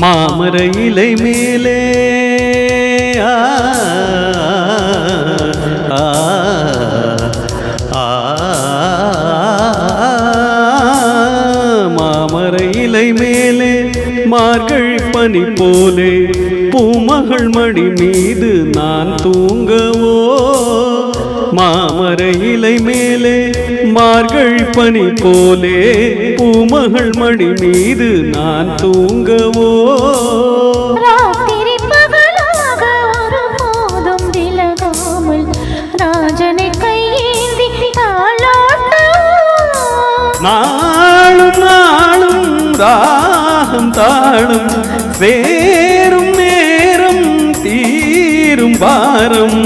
மாமர இலை மேலே மாமர இலை மேலே மார்கழி பனி போலே பூமகள் மடி மீது நான் தூங்கவோ மாமர இலை மேலே மார்கழி பனி போலே பூமகள் மடி மீது நான் தூங்கவோ ராத்திரி பகலாக ஒருபோதும் விலகாமல் ராஜனை கையேந்தி தாளாட்டவோ நாளும் நாளும் தாகம் தாழும் வேறும் நேரம் தீரும் பாரம்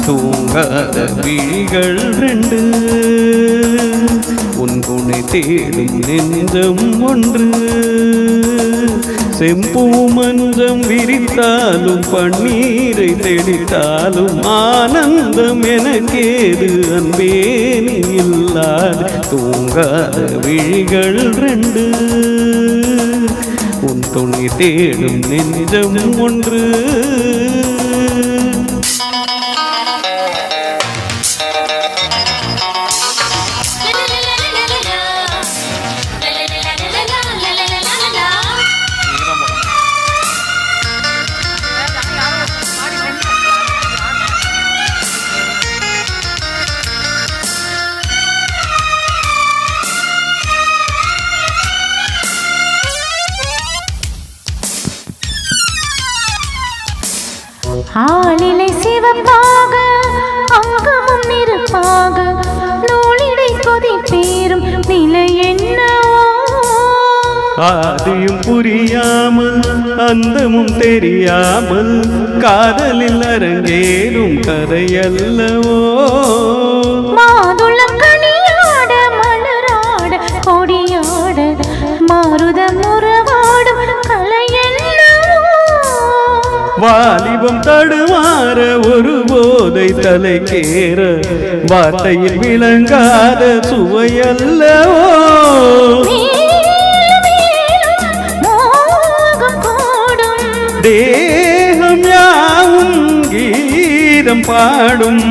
தூங்காத விழிகள் ரெண்டு உன் துணை தேடும் நெஞ்சம் ஒன்று செம்பூ மஞ்சம் விரித்தாலும் பன்னீரை தெளித்தாலும் ஆனந்தம் எனக்கேது அன்பே நீ இல்லாது தூங்காத விழிகள் ரெண்டு உன் துணை தேடும் நெஞ்சம் ஒன்று ஆளிலை சிவப்பாக அங்கமும் நெருப்பாக நூலிடை கொதி பேரும் நிலை என்னவோ ஆதியும் புரியாமல் அந்தமும் தெரியாமல் காதலில் அரங்கேறும் கதையல்லவோ மாதுளம் கனியாட மலராட கொடியாட மாருதம் உறவாடும் வாலிபம் தடுமாற ஒரு போதை தலைக்கேற வார்த்தையில் விளங்காத சுவையல்லவோ தேகம் யாவும் கீதம் பாடும்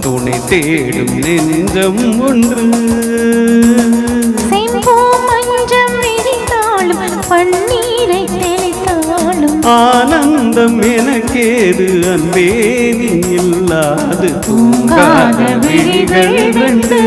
துணை தேடும் நெஞ்சம் ஒன்று செம்பூ மஞ்சம் விரித்தாலும் பன்னீரை தெளித்தாலும் ஆனந்தம் எனக்கேது அன்பே நீ இல்லாது தூங்காத விழிகள் ரெண்டு